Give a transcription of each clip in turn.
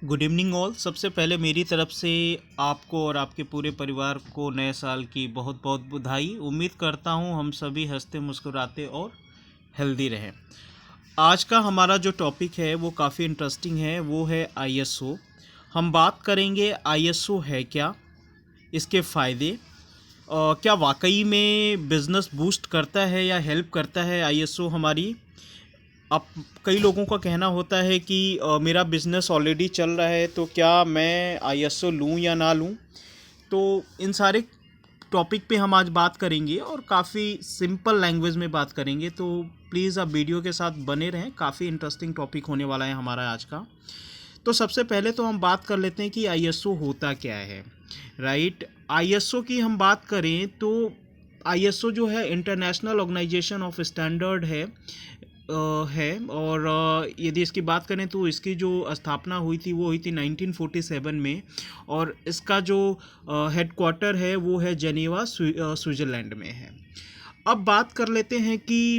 Good evening all. सबसे पहले मेरी तरफ से आपको और आपके पूरे परिवार को नए साल की बहुत बहुत बधाई। उम्मीद करता हूँ हम सभी हंसते मुस्कुराते और हेल्दी रहें। आज का हमारा जो टॉपिक है वो काफ़ी इंटरेस्टिंग है, वो है आईएसओ। हम बात करेंगे आईएसओ है क्या, इसके फ़ायदे, क्या वाकई में बिज़नेस बूस्ट करता है या हेल्प करता है आईएसओ हमारी। अब कई लोगों का कहना होता है कि मेरा बिज़नेस ऑलरेडी चल रहा है तो क्या मैं आईएसओ लूँ या ना लूँ। तो इन सारे टॉपिक पे हम आज बात करेंगे और काफ़ी सिंपल लैंग्वेज में बात करेंगे, तो प्लीज़ आप वीडियो के साथ बने रहें। काफ़ी इंटरेस्टिंग टॉपिक होने वाला है हमारा आज का। तो सबसे पहले तो हम बात कर लेते हैं कि आईएसओ होता क्या है। राइट, आईएसओ की हम बात करें तो आईएसओ जो है इंटरनेशनल ऑर्गेनाइजेशन ऑफ स्टैंडर्ड है। और यदि इसकी बात करें तो इसकी जो स्थापना हुई थी वो हुई थी 1947 में, और इसका जो हेडक्वार्टर है वो है जेनेवा, स्विट्ज़रलैंड में है। अब बात कर लेते हैं कि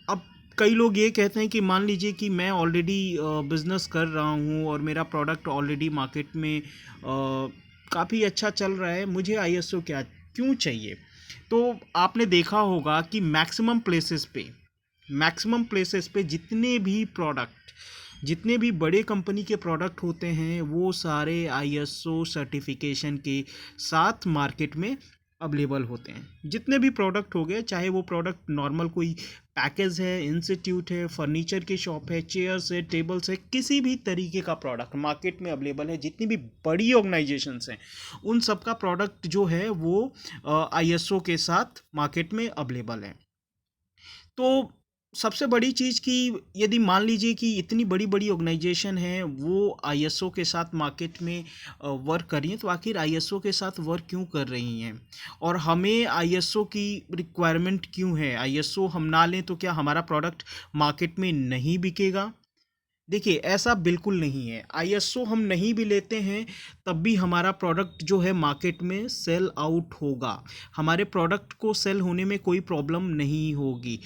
अब कई लोग ये कहते हैं कि मान लीजिए कि मैं ऑलरेडी बिज़नेस कर रहा हूँ और मेरा प्रोडक्ट ऑलरेडी मार्केट में काफ़ी अच्छा चल रहा है, मुझे आईएसओ क्या क्यों चाहिए। तो आपने देखा होगा कि मैक्सिमम प्लेसेस पे जितने भी बड़े कंपनी के प्रोडक्ट होते हैं वो सारे आईएसओ सर्टिफिकेशन के साथ मार्केट में अवेलेबल होते हैं। जितने भी प्रोडक्ट हो गए, चाहे वो प्रोडक्ट नॉर्मल कोई पैकेज है, इंस्टीट्यूट है, फर्नीचर की शॉप है, चेयर्स है, टेबल्स है, किसी भी तरीके का प्रोडक्ट मार्केट में अवेलेबल है। जितनी भी बड़ी ऑर्गेनाइजेशंस हैं उन सब का प्रोडक्ट जो है वो आईएसओ के साथ मार्केट में अवेलेबल है। तो सबसे बड़ी चीज़ कि यदि मान लीजिए कि इतनी बड़ी बड़ी ऑर्गेनाइजेशन है वो आईएसओ के साथ मार्केट में वर्क कर रही हैं, तो आखिर आईएसओ के साथ वर्क क्यों कर रही हैं और हमें आईएसओ की रिक्वायरमेंट क्यों है। आईएसओ हम ना लें तो क्या हमारा प्रोडक्ट मार्केट में नहीं बिकेगा। देखिए, ऐसा बिल्कुल नहीं है। आईएसओ हम नहीं भी लेते हैं तब भी हमारा प्रोडक्ट जो है मार्केट में सेल आउट होगा। हमारे प्रोडक्ट को सेल होने में कोई प्रॉब्लम नहीं होगी।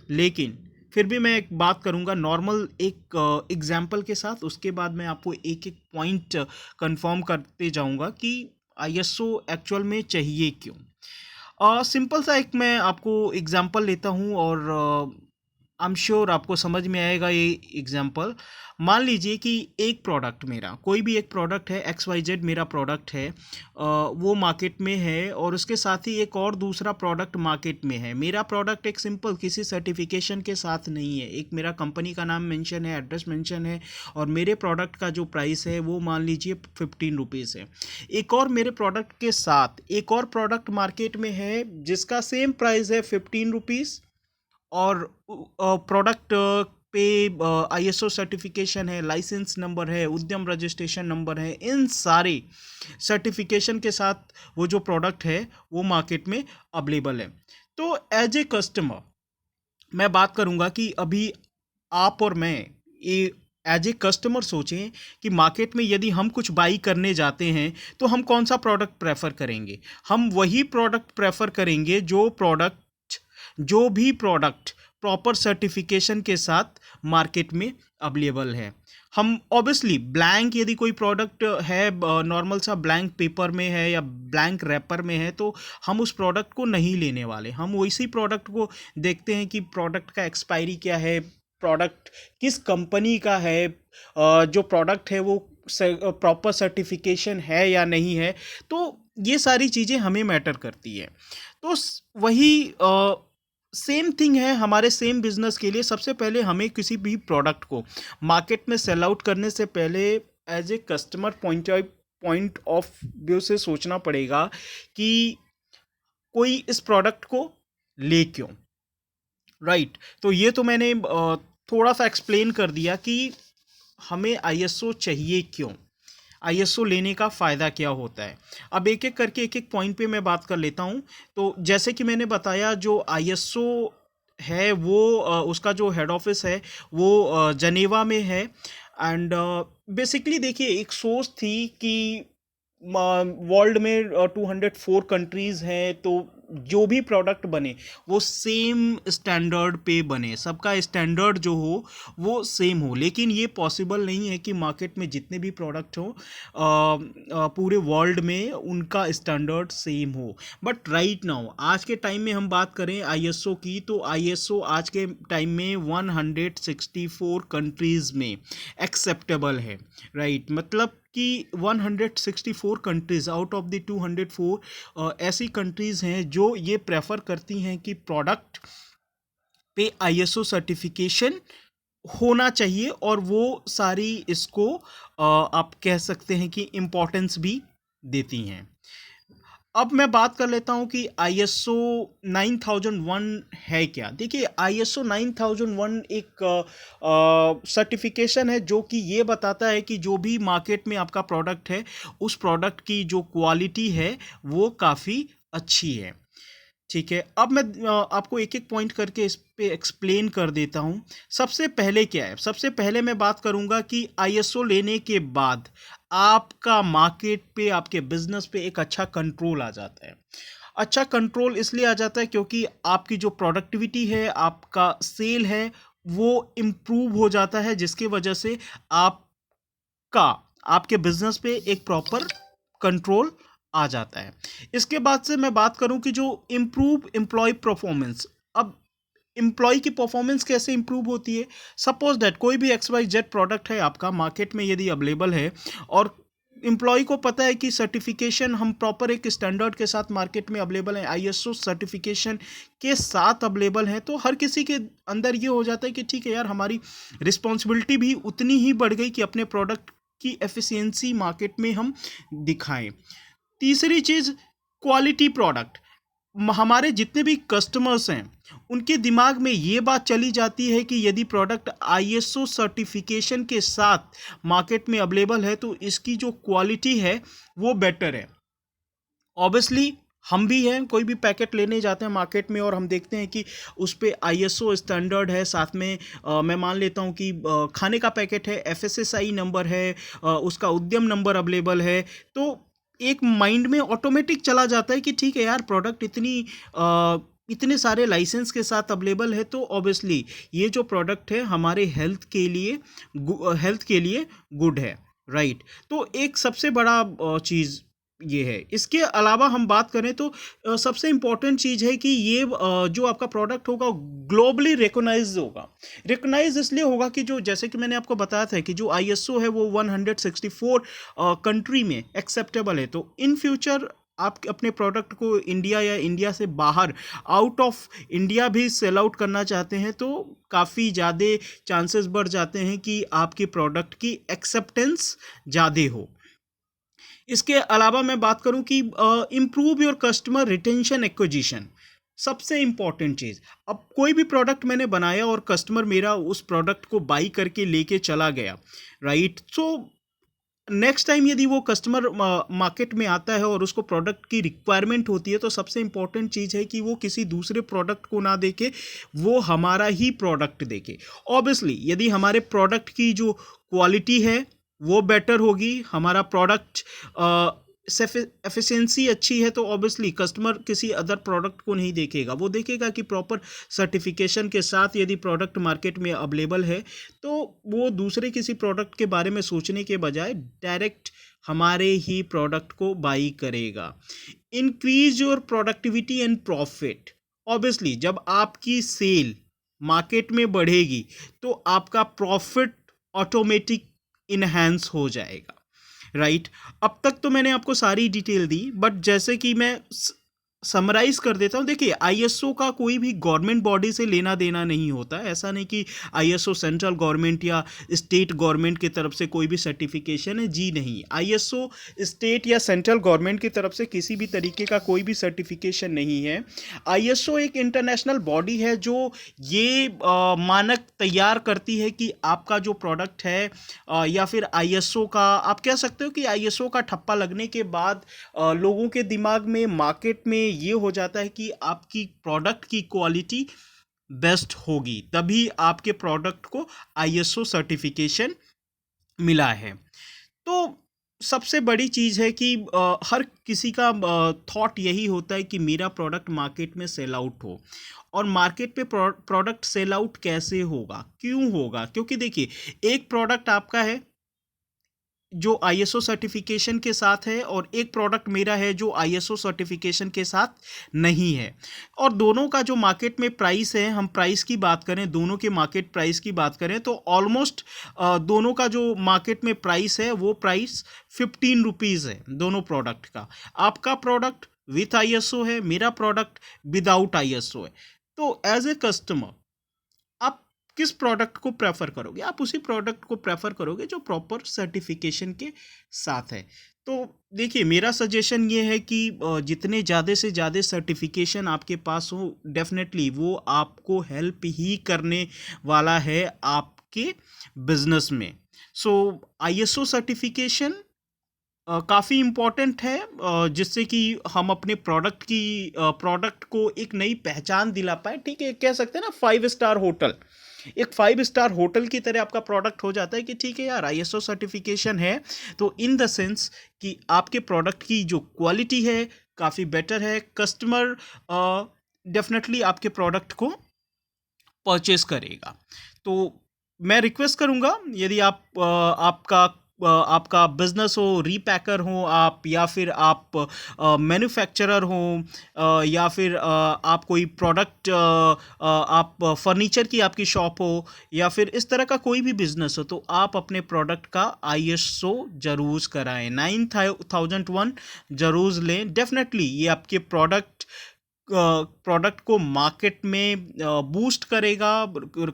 लेकिन फिर भी मैं एक बात करूंगा नॉर्मल एक एग्जांपल के साथ, उसके बाद मैं आपको एक एक पॉइंट कंफर्म करते जाऊंगा कि आईएसओ एक्चुअल में चाहिए क्यों। सिंपल सा एक मैं आपको एग्जांपल लेता हूं और आई एम श्योर आपको समझ में आएगा ये एग्जांपल। मान लीजिए कि एक प्रोडक्ट, मेरा कोई भी एक प्रोडक्ट है, एक्स वाई जेड मेरा प्रोडक्ट है, वो मार्केट में है और उसके साथ ही एक और दूसरा प्रोडक्ट मार्केट में है। मेरा प्रोडक्ट एक सिंपल किसी सर्टिफिकेशन के साथ नहीं है, एक मेरा कंपनी का नाम मेंशन है, एड्रेस मेंशन है और मेरे प्रोडक्ट का जो प्राइस है वो मान लीजिए 15 रुपीज़ है। एक और मेरे प्रोडक्ट के साथ एक और प्रोडक्ट मार्केट में है जिसका सेम प्राइस है 15 रुपीज़, और प्रोडक्ट पे आईएसओ सर्टिफिकेशन है, लाइसेंस नंबर है, उद्यम रजिस्ट्रेशन नंबर है, इन सारे सर्टिफिकेशन के साथ वो जो प्रोडक्ट है वो मार्केट में अवेलेबल है। तो एज ए कस्टमर मैं बात करूंगा कि अभी आप और मैं ये एज ए कस्टमर सोचें कि मार्केट में यदि हम कुछ बाई करने जाते हैं तो हम कौन सा प्रोडक्ट प्रेफर करेंगे। हम वही प्रोडक्ट प्रेफर करेंगे जो भी प्रोडक्ट प्रॉपर सर्टिफिकेशन के साथ मार्केट में अवेलेबल है। हम ऑब्वियसली ब्लैंक, यदि कोई प्रोडक्ट है नॉर्मल सा ब्लैंक पेपर में है या ब्लैंक रैपर में है, तो हम उस प्रोडक्ट को नहीं लेने वाले। हम वैसी प्रोडक्ट को देखते हैं कि प्रोडक्ट का एक्सपायरी क्या है, प्रोडक्ट किस कंपनी का है, जो प्रोडक्ट है वो प्रॉपर सर्टिफिकेशन है या नहीं है। तो ये सारी चीज़ें हमें मैटर करती है। तो वही सेम थिंग है हमारे सेम बिजनेस के लिए। सबसे पहले हमें किसी भी प्रोडक्ट को मार्केट में सेल आउट करने से पहले as a customer point of view से सोचना पड़ेगा कि कोई इस प्रोडक्ट को ले क्यों। राइट, तो ये तो मैंने थोड़ा सा एक्सप्लेन कर दिया कि हमें आईएसओ चाहिए क्यों, आईएसओ लेने का फ़ायदा क्या होता है। अब एक एक करके एक एक पॉइंट पे मैं बात कर लेता हूँ। तो जैसे कि मैंने बताया, जो आईएसओ है वो उसका जो हेड ऑफिस है वो जनेवा में है। एंड बेसिकली देखिए, एक सोच थी कि वर्ल्ड में 204 कंट्रीज़ हैं, तो जो भी प्रोडक्ट बने वो सेम स्टैंडर्ड पे बने, सबका स्टैंडर्ड जो हो वो सेम हो। लेकिन ये पॉसिबल नहीं है कि मार्केट में जितने भी प्रोडक्ट हो पूरे वर्ल्ड में उनका स्टैंडर्ड सेम हो। बट राइट नाउ आज के टाइम में हम बात करें आईएसओ की, तो आईएसओ आज के टाइम में 164 कंट्रीज़ में एक्सेप्टेबल है। राइट, मतलब कि 164 कंट्रीज़ आउट ऑफ द 204 ऐसी कंट्रीज़ हैं जो ये प्रेफर करती हैं कि प्रोडक्ट पे आईएसओ सर्टिफिकेशन होना चाहिए, और वो सारी इसको आप कह सकते हैं कि इम्पोर्टेंस भी देती हैं। अब मैं बात कर लेता हूं कि आईएसओ 9001 है क्या। देखिए, आईएसओ 9001 एक सर्टिफिकेशन है जो कि ये बताता है कि जो भी मार्केट में आपका प्रोडक्ट है उस प्रोडक्ट की जो क्वालिटी है वो काफ़ी अच्छी है। ठीक है, अब मैं आपको एक एक पॉइंट करके इस पे एक्सप्लेन कर देता हूँ। सबसे पहले क्या है, सबसे पहले मैं बात करूँगा कि आईएसओ लेने के बाद आपका मार्केट पे, आपके बिजनेस पे एक अच्छा कंट्रोल आ जाता है। अच्छा कंट्रोल इसलिए आ जाता है क्योंकि आपकी जो प्रोडक्टिविटी है, आपका सेल है, वो इम्प्रूव हो जाता है, जिसकी वजह से आपका आपके बिजनेस पे एक प्रॉपर कंट्रोल आ जाता है। इसके बाद से मैं बात करूं कि जो इम्प्रूव एम्प्लॉय परफॉर्मेंस, अब एम्प्लॉय की परफॉर्मेंस कैसे इंप्रूव होती है। सपोज दैट कोई भी एक्स वाई जेड प्रोडक्ट है आपका मार्केट में यदि अवेलेबल है, और एम्प्लॉय को पता है कि सर्टिफिकेशन हम प्रॉपर एक स्टैंडर्ड के साथ मार्केट में अवेलेबल है, आईएसओ सर्टिफिकेशन के साथ अवेलेबल है, तो हर किसी के अंदर ये हो जाता है कि ठीक है यार, हमारी रिस्पॉन्सिबिलिटी भी उतनी ही बढ़ गई कि अपने प्रोडक्ट की एफिशिएंसी मार्केट में हम दिखाएं। तीसरी चीज़, क्वालिटी प्रोडक्ट। हमारे जितने भी कस्टमर्स हैं उनके दिमाग में ये बात चली जाती है कि यदि प्रोडक्ट आईएसओ सर्टिफिकेशन के साथ मार्केट में अवेलेबल है तो इसकी जो क्वालिटी है वो बेटर है। ऑब्वियसली हम भी हैं, कोई भी पैकेट लेने जाते हैं मार्केट में और हम देखते हैं कि उस पर आईएसओ स्टैंडर्ड है, साथ में मैं मान लेता हूं कि खाने का पैकेट है, एफएसएसआई नंबर है, उसका उद्यम नंबर अवेलेबल है, तो एक माइंड में ऑटोमेटिक चला जाता है कि ठीक है यार, प्रोडक्ट इतने सारे लाइसेंस के साथ अवेलेबल है, तो ऑब्वियसली ये जो प्रोडक्ट है हमारे हेल्थ के लिए गुड है। राइट, तो एक सबसे बड़ा चीज़ ये है। इसके अलावा हम बात करें तो सबसे इम्पॉर्टेंट चीज़ है कि ये जो आपका प्रोडक्ट होगा ग्लोबली रिकॉग्नाइज होगा। रिकॉग्नाइज इसलिए होगा कि जो, जैसे कि मैंने आपको बताया था कि जो आईएसओ है वो 164 कंट्री में एक्सेप्टेबल है, तो इन फ्यूचर आप अपने प्रोडक्ट को इंडिया या इंडिया से बाहर, आउट ऑफ इंडिया भी सेल आउट करना चाहते हैं तो काफ़ी ज़्यादा चांसेस बढ़ जाते हैं कि आपके प्रोडक्ट की एक्सेप्टेंस ज़्यादा हो। इसके अलावा मैं बात करूं कि improve your customer retention acquisition, सबसे इंपॉर्टेंट चीज़। अब कोई भी प्रोडक्ट मैंने बनाया और कस्टमर मेरा उस प्रोडक्ट को बाई करके लेके चला गया, राइट, सो नेक्स्ट टाइम यदि वो कस्टमर मार्केट में आता है और उसको प्रोडक्ट की रिक्वायरमेंट होती है, तो सबसे इंपॉर्टेंट चीज़ है कि वो किसी दूसरे प्रोडक्ट को ना देखे, वो हमारा ही प्रोडक्ट देखे। ऑब्वियसली यदि हमारे प्रोडक्ट की जो क्वालिटी है वो बेटर होगी, हमारा प्रोडक्ट एफिशिएंसी अच्छी है, तो ऑब्वियसली कस्टमर किसी अदर प्रोडक्ट को नहीं देखेगा, वो देखेगा कि प्रॉपर सर्टिफिकेशन के साथ यदि प्रोडक्ट मार्केट में अवेलेबल है तो वो दूसरे किसी प्रोडक्ट के बारे में सोचने के बजाय डायरेक्ट हमारे ही प्रोडक्ट को बाई करेगा। Increase your productivity and profit. Obviously जब आपकी सेल मार्केट में बढ़ेगी तो आपका प्रॉफिट ऑटोमेटिक इन्हेंस हो जाएगा। राइट, अब तक तो मैंने आपको सारी डिटेल दी, बट जैसे कि मैं समराइज कर देता हूं। देखिए, आईएसओ का कोई भी गवर्नमेंट बॉडी से लेना देना नहीं होता। ऐसा नहीं कि आईएसओ सेंट्रल गवर्नमेंट या स्टेट गवर्नमेंट की तरफ से कोई भी सर्टिफिकेशन है, जी नहीं। आईएसओ स्टेट या सेंट्रल गवर्नमेंट की तरफ से किसी भी तरीके का कोई भी सर्टिफिकेशन नहीं है। आईएसओ एक इंटरनेशनल बॉडी है जो ये मानक तैयार करती है कि आपका जो प्रोडक्ट है या फिर आईएसओ का, आप कह सकते हो कि आईएसओ का ठप्पा लगने के बाद लोगों के दिमाग में, मार्केट में ये हो जाता है कि आपकी प्रोडक्ट की क्वालिटी बेस्ट होगी, तभी आपके प्रोडक्ट को आईएसओ सर्टिफिकेशन मिला है। तो सबसे बड़ी चीज़ है कि हर किसी का थॉट यही होता है कि मेरा प्रोडक्ट मार्केट में सेल आउट हो। और मार्केट पे प्रोडक्ट सेल आउट कैसे होगा, क्यों होगा? क्योंकि देखिए, एक प्रोडक्ट आपका है जो आईएसओ सर्टिफिकेशन के साथ है, और एक प्रोडक्ट मेरा है जो आईएसओ सर्टिफिकेशन के साथ नहीं है। और दोनों का जो मार्केट में प्राइस है, हम प्राइस की बात करें, दोनों के मार्केट प्राइस की बात करें, तो ऑलमोस्ट दोनों का जो मार्केट में प्राइस है वो प्राइस 15 रुपीज़ है दोनों प्रोडक्ट का। आपका प्रोडक्ट विथ आईएसओ है, मेरा प्रोडक्ट विदाउट आईएसओ है। तो एज ए कस्टमर आप किस प्रोडक्ट को प्रेफर करोगे? आप उसी प्रोडक्ट को प्रेफर करोगे जो प्रॉपर सर्टिफिकेशन के साथ है। तो देखिए, मेरा सजेशन ये है कि जितने ज़्यादा से ज़्यादा सर्टिफिकेशन आपके पास हो, डेफिनेटली वो आपको हेल्प ही करने वाला है आपके बिजनेस में। सो आईएसओ सर्टिफिकेशन काफ़ी इम्पॉर्टेंट है, जिससे कि हम अपने प्रोडक्ट को एक नई पहचान दिला पाए। ठीक है, कह सकते हैं ना, 5 स्टार होटल, एक 5 स्टार होटल की तरह आपका प्रोडक्ट हो जाता है कि ठीक है यार, आईएसओ सर्टिफिकेशन है, तो इन द सेंस कि आपके प्रोडक्ट की जो क्वालिटी है काफ़ी बेटर है, कस्टमर डेफिनेटली आपके प्रोडक्ट को परचेस करेगा। तो मैं रिक्वेस्ट करूंगा, यदि आपका बिजनेस हो, रीपैकर हो आप, या फिर आप मैन्युफैक्चरर हो, या फिर आप कोई प्रोडक्ट, आप फर्नीचर की आपकी शॉप हो, या फिर इस तरह का कोई भी बिजनेस हो, तो आप अपने प्रोडक्ट का आईएसओ जरूर कराएं, 9001 जरूर लें। डेफिनेटली ये आपके प्रोडक्ट को मार्केट में बूस्ट करेगा,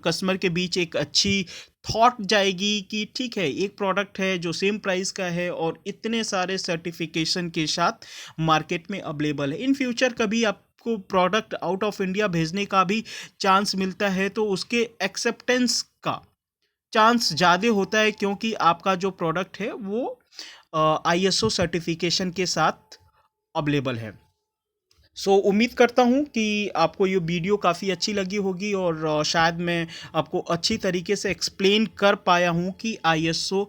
कस्टमर के बीच एक अच्छी थॉट जाएगी कि ठीक है, एक प्रोडक्ट है जो सेम प्राइस का है और इतने सारे सर्टिफिकेशन के साथ मार्केट में अवेलेबल है। इन फ्यूचर कभी आपको प्रोडक्ट आउट ऑफ इंडिया भेजने का भी चांस मिलता है, तो उसके एक्सेप्टेंस का चांस ज़्यादा होता है, क्योंकि आपका जो प्रोडक्ट है वो आईएसओ सर्टिफिकेशन के साथ अवेलेबल है। उम्मीद करता हूँ कि आपको ये वीडियो काफ़ी अच्छी लगी होगी, और शायद मैं आपको अच्छी तरीके से एक्सप्लेन कर पाया हूँ कि आईएसओ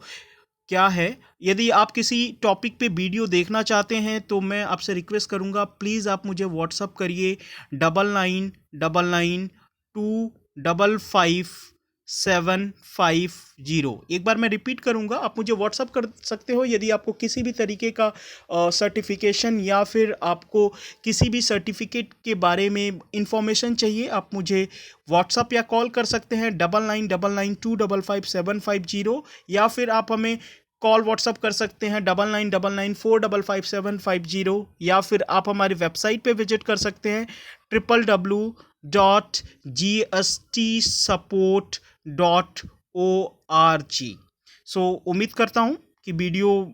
क्या है। यदि आप किसी टॉपिक पे वीडियो देखना चाहते हैं, तो मैं आपसे रिक्वेस्ट करूँगा, प्लीज़ आप मुझे व्हाट्सअप करिए 9999255750। एक बार मैं रिपीट करूँगा, आप मुझे व्हाट्सअप कर सकते हो यदि आपको किसी भी तरीके का सर्टिफिकेशन, या फिर आपको किसी भी सर्टिफिकेट के बारे में इंफॉर्मेशन चाहिए, आप मुझे व्हाट्सअप या कॉल कर सकते हैं 9999255750। या फिर आप हमें कॉल व्हाट्सअप कर सकते हैं 9999455750। या फिर आप हमारी वेबसाइट पे विजिट कर सकते हैं www.gstsupport.org। उम्मीद करता हूँ कि वीडियो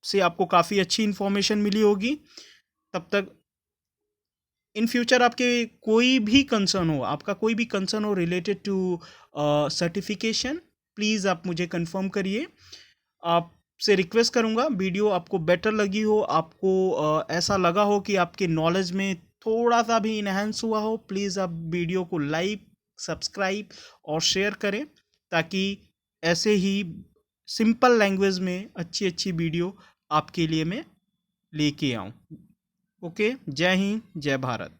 से आपको काफ़ी अच्छी इन्फॉर्मेशन मिली होगी। तब तक इन फ्यूचर आपके कोई भी कंसर्न हो, आपका कोई भी कंसर्न हो रिलेटेड टू सर्टिफिकेशन, प्लीज़ आप मुझे कंफर्म करिए। आपसे रिक्वेस्ट करूँगा, वीडियो आपको बेटर लगी हो, आपको ऐसा लगा हो कि आपके नॉलेज में थोड़ा सा भी इन्हेंस हुआ हो, प्लीज़ आप वीडियो को लाइक, सब्सक्राइब और शेयर करें, ताकि ऐसे ही सिंपल लैंग्वेज में अच्छी अच्छी वीडियो आपके लिए मैं लेके आऊँ। ओके, जय हिंद, जय भारत।